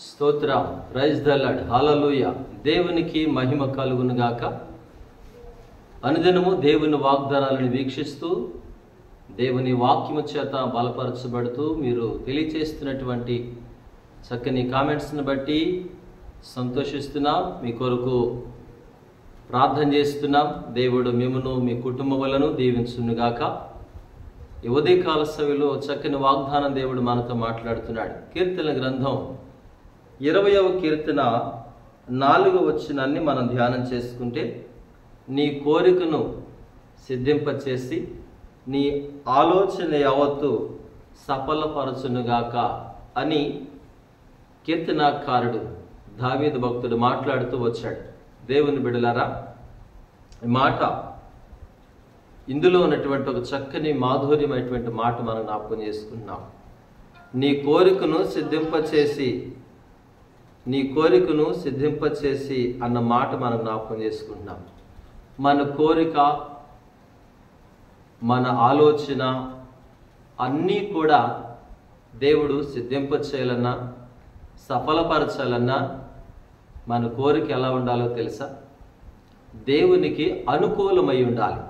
స్తోత్రం, praise the lord, హల్లెలూయా. దేవునికి మహిమ కలుగును గాక. అనుదినము దేవుని వాగ్దానాలను వీక్షిస్తూ దేవుని వాక్యము చేత బలపరచబడుతూ మీరు తెలియచేస్తున్నటువంటి చక్కని కామెంట్స్ని బట్టి సంతోషిస్తున్నాం. మీ కొరకు ప్రార్థన చేస్తున్నాం. దేవుడు మిమ్మును మీ కుటుంబములను దీవించునుగాక. ఈ ఉదయకాల సమయంలో చక్కని వాగ్దానం దేవుడు మనతో మాట్లాడుతున్నాడు. కీర్తన గ్రంథం 20వ కీర్తన 4వ వచనాన్ని మనం ధ్యానం చేసుకుంటే, నీ కోరికను సిద్ధింపచేసి నీ ఆలోచన యావత్తు సఫలపరచునుగాక అని కీర్తనాకారుడు దావీదు భక్తుడు మాట్లాడుతూ వచ్చాడు. దేవుని బిడ్డలారా, ఈ మాట ఇందులో ఉన్నటువంటి ఒక చక్కని మాధుర్యమైనటువంటి మాట మనం జ్ఞాపకం చేసుకున్నాం. నీ కోరికను సిద్ధింపచేసి అన్న మాట మనం జ్ఞాపకం చేసుకుంటున్నాం. మన కోరిక, మన ఆలోచన అన్నీ కూడా దేవుడు సిద్ధింపచేయాలన్నా, సఫలపరచాలన్నా మన కోరిక ఎలా ఉండాలో తెలుసా? దేవునికి అనుకూలమై ఉండాలి,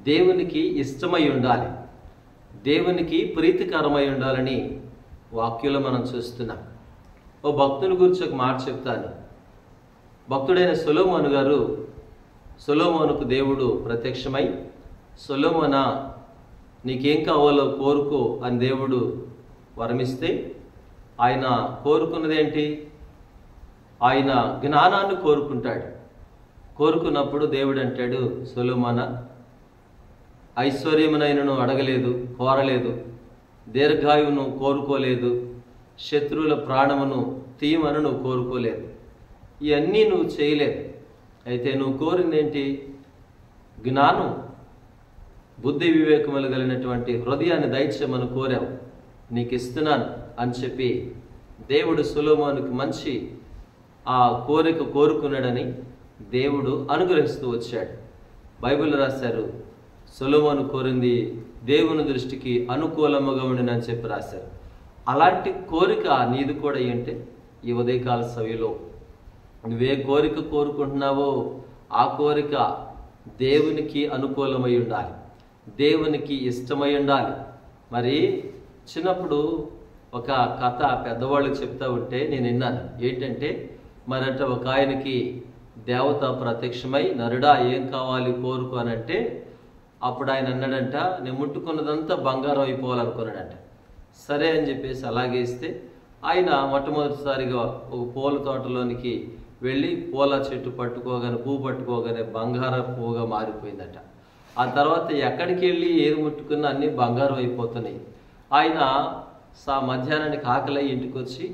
దేవునికి ఇష్టమై ఉండాలి, దేవునికి ప్రీతికరమై ఉండాలని వాక్యంలో మనం చూస్తున్నాం. ఓ భక్తుని గురించి ఒక మాట చెప్తాను. భక్తుడైన సొలొమోను గారు, సొలొమోనుకు దేవుడు ప్రత్యక్షమై, సొలొమోనా నీకేం కావాలో కోరుకో అని దేవుడు వరమిస్తే, ఆయన కోరుకున్నదేంటి? ఆయన జ్ఞానాన్ని కోరుకుంటాడు. కోరుకున్నప్పుడు దేవుడు అంటాడు, సొలొమోనా ఐశ్వర్యమునైనను అడగలేదు, కోరలేదు, దీర్ఘాయువును కోరుకోలేదు, శత్రువుల ప్రాణమును తీయమను నువ్వు కోరుకోలేదు, ఇవన్నీ నువ్వు చేయలేదు. అయితే నువ్వు కోరిందేంటి? జ్ఞానం, బుద్ధి వివేకములు కలిగినటువంటి హృదయాన్ని దయచేయమని కోరావు, నీకు ఇస్తున్నాను అని చెప్పి దేవుడు సొలొమోనుకి మంచి ఆ కోరిక కోరుకున్నాడని దేవుడు అనుగ్రహిస్తూ వచ్చాడు. బైబిల్ రాశారు, సొలొమోను కోరింది దేవుని దృష్టికి అనుకూలముగా ఉండినని చెప్పి రాశారు. అలాంటి కోరిక నీది కూడా ఏంటి? ఈ ఉదయకాల సమయంలో నువ్వే కోరిక కోరుకుంటున్నావో ఆ కోరిక దేవునికి అనుకూలమై ఉండాలి, దేవునికి ఇష్టమై ఉండాలి. మరి చిన్నప్పుడు ఒక కథ పెద్దవాళ్ళు చెప్తా ఉంటే నేను విన్నాను. ఏంటంటే, మరంటే ఒక ఆయనకి దేవత ప్రత్యక్షమై, నరుడా ఏం కావాలి కోరుకో అనంటే, అప్పుడు ఆయన అన్నాడంట, నేను ముట్టుకున్నదంతా బంగారం అయిపోవాలనుకున్నాడంట. సరే అని చెప్పేసి అలాగే ఇస్తే, ఆయన మొట్టమొదటిసారిగా ఒక పూల తోటలోనికి వెళ్ళి పూల చెట్టు పట్టుకోగానే, పువ్వు పట్టుకోగానే బంగారం పువ్వుగా మారిపోయిందట. ఆ తర్వాత ఎక్కడికి వెళ్ళి ఏది ముట్టుకున్నా అన్నీ బంగారం అయిపోతున్నాయి. ఆయన మధ్యాహ్నానికి ఆకలి ఇంటికి వచ్చి,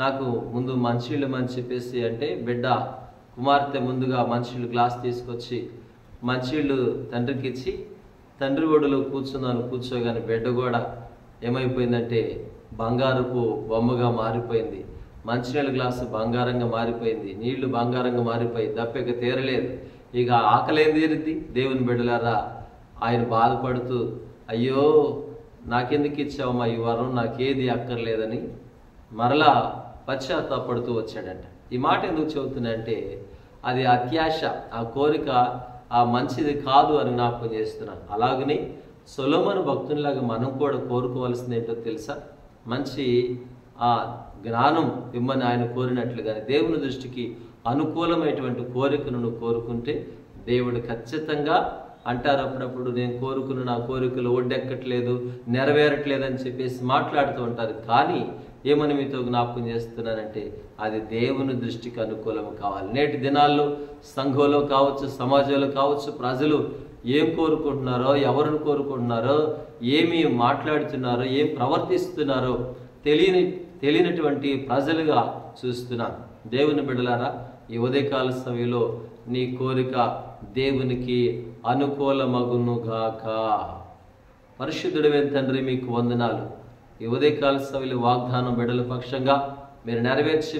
నాకు ముందు మంచిళ్ళు అని చెప్పేసి అంటే, బిడ్డ కుమార్తె ముందుగా మంచిళ్ళు గ్లాస్ తీసుకొచ్చి మంచిళ్ళు తండ్రికి ఇచ్చి, తండ్రి ఒడిలో కూర్చోగానే బిడ్డ కూడా ఏమైపోయిందంటే బంగారపు బొమ్మగా మారిపోయింది. మంచినీళ్ళ గ్లాసు బంగారంగా మారిపోయింది, నీళ్లు బంగారంగా మారిపోయి దప్పిక తీరలేదు. ఇక ఆకలేం తీరుద్ది? దేవుని బిడ్డలారా, ఆయన బాధపడుతూ, అయ్యో నాకెందుకు ఇచ్చావమ్మా ఈ వరం, నాకేది అక్కర్లేదని మరలా పశ్చాత్తాపడుతూ వచ్చాడంట. ఈ మాట ఎందుకు చెబుతున్నానంటే, అది అత్యాశ, ఆ కోరిక ఆ మంచిది కాదు అని జ్ఞాపకం చేస్తున్నాను. అలాగని సొలొమోను భక్తునిలాగా మనం కూడా కోరుకోవాల్సింది ఏంటో తెలుసా? మంచి ఆ జ్ఞానం ఇమ్మని ఆయన కోరినట్లుగానే దేవుని దృష్టికి అనుకూలమైనటువంటి కోరికను నువ్వు కోరుకుంటే దేవుడు ఖచ్చితంగా అంటారు. అప్పుడప్పుడు నేను కోరుకున్న నా కోరికలు ఒడ్డెక్కట్లేదు, నెరవేరట్లేదు అని చెప్పేసి మాట్లాడుతూ ఉంటారు. కానీ ఏమని మీతో జ్ఞాపకం చేస్తున్నానంటే, అది దేవుని దృష్టికి అనుకూలం కావాలి. నేటి దినాల్లో సంఘంలో కావచ్చు, సమాజంలో కావచ్చు, ప్రజలు ఏం కోరుకుంటున్నారో, ఎవరిని కోరుకుంటున్నారో, ఏమి మాట్లాడుతున్నారో, ఏం ప్రవర్తిస్తున్నారో తెలియనటువంటి ప్రజలుగా చూస్తున్నాను. దేవుని బిడ్డలారా, ఈ ఉదయకాల సమయంలో నీ కోరిక దేవునికి అనుకూలమగునుగాక. పరిశుద్ధుడైన తండ్రి, మీకు వందనాలు. ఈ ఉదయకాల సమయంలో వాగ్దానం బిడ్డల పక్షంగా మీరు నెరవేర్చి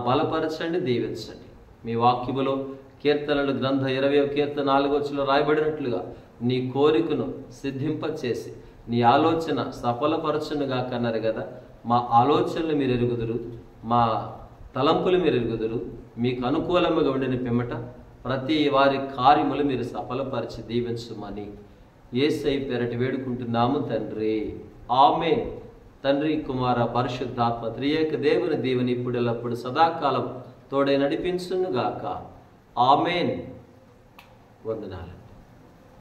బలపరచండి, దీవించండి. మీ వాక్యములో కీర్తనలు గ్రంథ 20వ కీర్తన 4వ వచనంలో రాయబడినట్లుగా నీ కోరికను సిద్ధింపచేసి నీ ఆలోచన సఫలపరచునుగాక అన్నారు కదా. మా ఆలోచనలు మీరు ఎరుగుదురు, మా తలంపులు మీరు ఎరుగుదురు. మీకు అనుకూలంగా ఉండిన పిమ్మట ప్రతి వారి కార్యములు మీరు సఫలపరిచి దీవించమని యేసయ్య పేరట వేడుకుంటున్నాము తండ్రి. ఆమేన్. తండ్రి, కుమార, పరిశుద్ధాత్మ త్రియేక దేవుని దీవెన ఇప్పుడు ఎల్లప్పుడు సదాకాలం తోడై నడిపించునుగాక. ఆమేన్. వందనాలు.